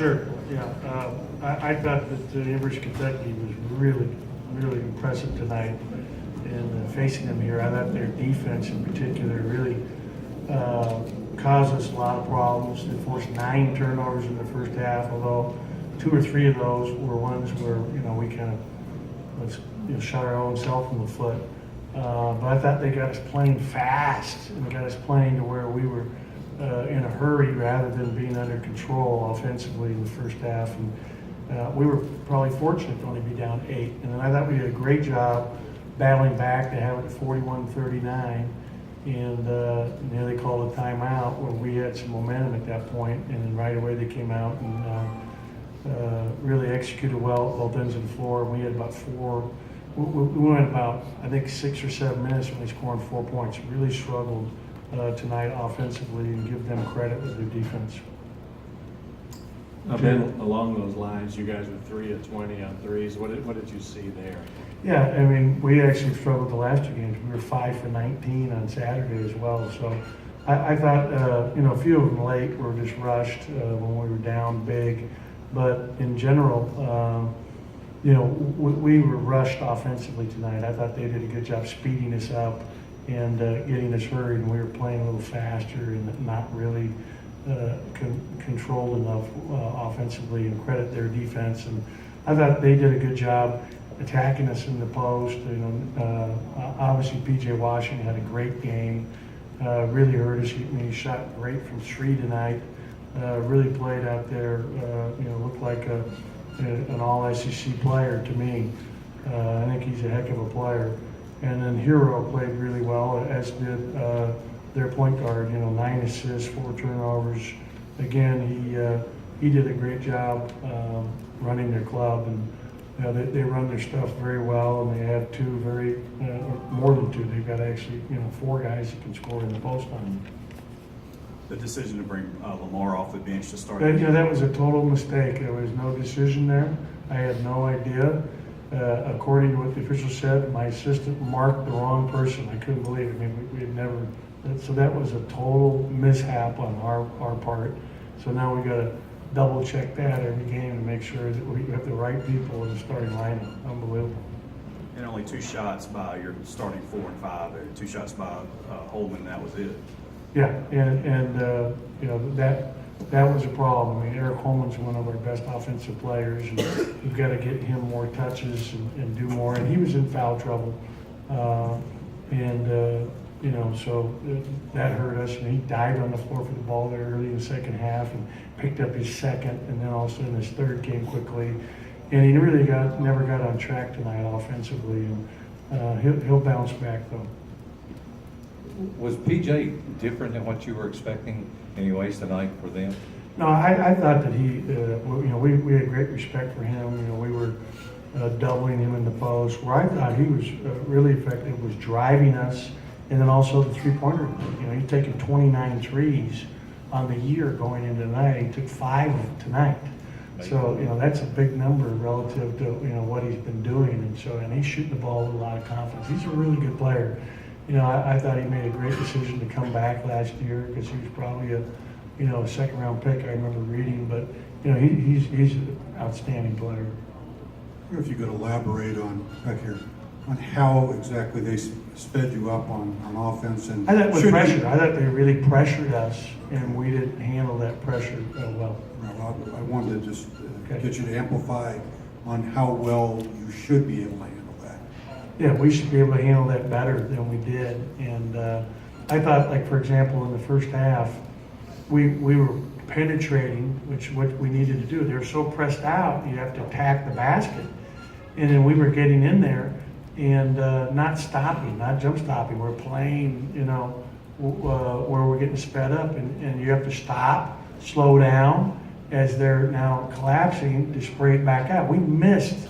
Sure, yeah. I thought that University of Kentucky was really, really impressive tonight in facing them here. I thought their defense in particular really caused us a lot of problems. They forced 9 turnovers in the first half, although 2 or 3 of those were ones where, we kind of shot our own self in the foot. But I thought they got us playing fast and got us playing to where we were in a hurry rather than being under control offensively in the first half. And we were probably fortunate to only be down 8. And then I thought we did a great job battling back to have it at 41-39. And they called a timeout where we had some momentum at that point, and then right away they came out and really executed well at both ends of the floor. We had about 4. We went about, I think, 6 or 7 minutes when they scored 4 points. Really struggled tonight offensively, and give them credit with their defense. Ben, along those lines, you guys were 3 of 20 on threes. What did you see there? Yeah, I mean, we actually struggled the last 2 games. We were 5 for 19 on Saturday as well. So I thought, a few of them late were just rushed when we were down big. But in general, we were rushed offensively tonight. I thought they did a good job speeding us up and getting us hurried, and we were playing a little faster and not really controlled enough offensively, and credit their defense. And I thought they did a good job attacking us in the post. Obviously PJ Washington had a great game, really hurt us. He shot great from 3 tonight, really played out there, looked like an all-SEC player to me. I think he's a heck of a player. And then Hero played really well, as did their point guard. 9 assists, 4 turnovers. Again, he did a great job running their club, and they run their stuff very well, and they have 2 very, more than 2. They've got actually 4 guys that can score in the post on them. The decision to bring Lamar off the bench to start. That was a total mistake. There was no decision there. I had no idea. According to what the official said, my assistant marked the wrong person. I couldn't believe it. I mean, we had never. So that was a total mishap on our part. So now we got to double check that every game to make sure that we have the right people in the starting lineup. Unbelievable. And only 2 shots by your starting 4 and 5, and 2 shots by Holman. That was it. Yeah, and that was a problem. I mean, Eric Holman's one of our best offensive players, and we've got to get him more touches and do more. And he was in foul trouble, so that hurt us. And he dived on the floor for the ball there early in the second half and picked up his second, and then all of a sudden his third came quickly. And he really never got on track tonight offensively, and he'll bounce back though. Was PJ different than what you were expecting anyways tonight for them? No, I thought that he, we had great respect for him. We were doubling him in the post. Where I thought he was really effective was driving us, and then also the three-pointer. He's taken 29 threes on the year going into tonight. He took 5 tonight. So, that's a big number relative to, what he's been doing. And he's shooting the ball with a lot of confidence. He's a really good player. I thought he made a great decision to come back last year because he was probably a second-round pick. I remember reading, but he's an outstanding player. I wonder if you could elaborate on how exactly they sped you up on offense. And I thought with pressure. I thought they really pressured us, and we didn't handle that pressure well. I wanted to just get you to amplify on how well you should be able to handle that. Yeah, we should be able to handle that better than we did. And I thought, like, for example, in the first half, we were penetrating, which what we needed to do. They were so pressed out, you have to attack the basket. And then we were getting in there and not stopping, not jump stopping. We're playing, where we're getting sped up, and you have to stop, slow down as they're now collapsing to spray it back out. We missed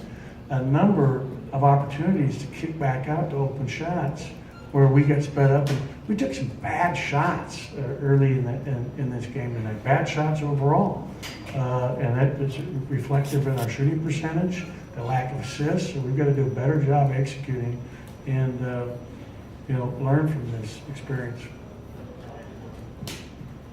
a number of opportunities to kick back out to open shots where we got sped up, and we took some bad shots early in this game tonight. Bad shots overall, and that is reflective in our shooting percentage, the lack of assists. So we've got to do a better job executing, and learn from this experience.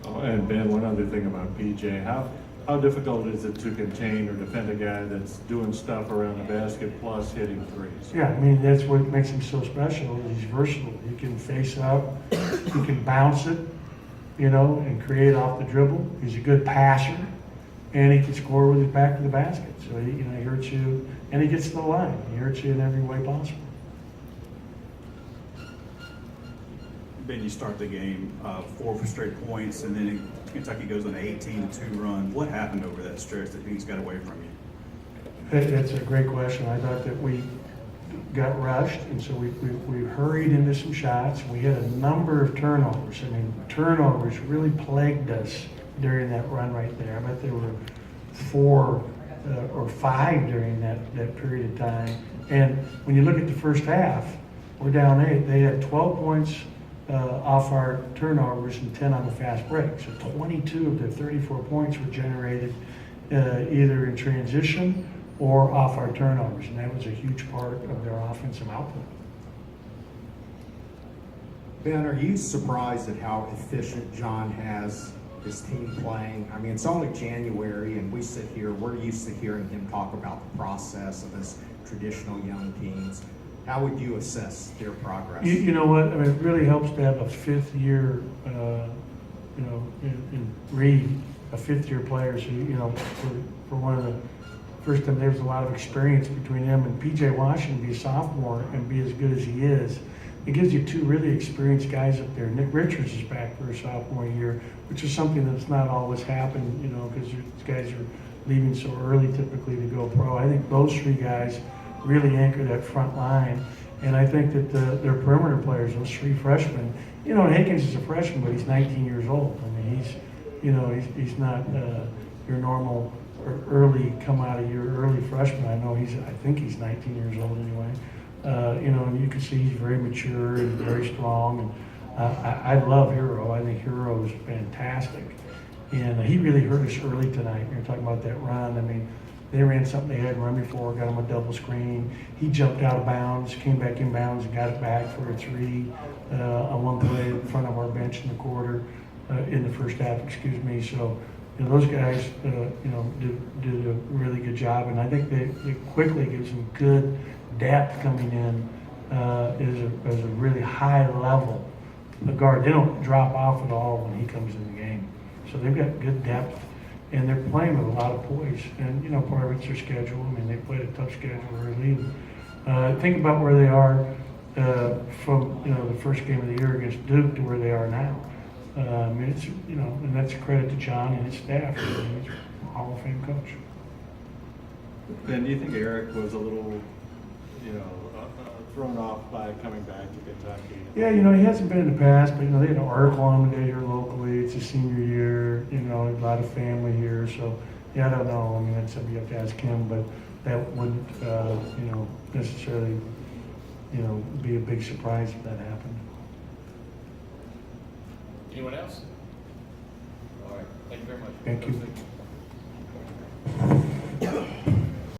Oh, and Ben, one other thing about PJ, how How difficult is it to contain or defend a guy that's doing stuff around the basket plus hitting threes? Yeah, I mean, that's what makes him so special, is he's versatile. He can face up, he can bounce it, you know, and create off the dribble. He's a good passer, and he can score with his back to the basket. So, he hurts you, and he gets to the line. He hurts you in every way possible. Ben, you start the game, 4 straight points, and then Kentucky goes on an 18-2 run. What happened over that stretch that things got away from you? That's a great question. I thought that we got rushed, and so we hurried into some shots. We had a number of turnovers. I mean, turnovers really plagued us during that run right there. I bet there were 4 or 5 during that period of time. And when you look at the first half, we're down 8. They had 12 points off our turnovers and 10 on the fast break. So 22 of their 34 points were generated either in transition or off our turnovers, and that was a huge part of their offensive output. Ben, are you surprised at how efficient John has his team playing? I mean, it's only January, and we're used to hearing him talk about the process of his traditional young teams. How would you assess their progress? You know what? I mean, it really helps to have a fifth-year, in Reed, a fifth-year player. So, for one of the first time, there's a lot of experience between him and P.J. Washington, be a sophomore and be as good as he is. It gives you 2 really experienced guys up there. Nick Richards is back for his sophomore year, which is something that's not always happened, because these guys are leaving so early typically to go pro. I think those 3 guys really anchor that front line. And I think that their perimeter players, those 3 freshmen, Hankins is a freshman, but he's 19 years old. I mean, he's not your normal or early, come out of your early freshman. I think he's 19 years old anyway. And you can see he's very mature and very strong. And I love Hero. I think Hero is fantastic. And he really hurt us early tonight. You're talking about that run. I mean, they ran something they hadn't run before, got him a double screen. He jumped out of bounds, came back in bounds, and got it back for a 3 on one play in front of our bench in the quarter, in the first half, excuse me. So, those guys, did a really good job. And I think they quickly give some good depth coming in as a really high level guard. They don't drop off at all when he comes in the game. So they've got good depth. And they're playing with a lot of poise. And, part of it's their schedule. I mean, they played a tough schedule early. Think about where they are from, the first game of the year against Duke to where they are now. I mean, it's, and that's a credit to John and his staff. I mean, he's a Hall of Fame coach. Ben, do you think Eric was a little, thrown off by coming back to Kentucky? Yeah, he hasn't been in the past, but, they had an article on him today here locally. It's his senior year, a lot of family here. So, yeah, I don't know. I mean, that's something you have to ask him, but that wouldn't, necessarily, be a big surprise if that happened. Anyone else? All right, thank you very much. Thank you.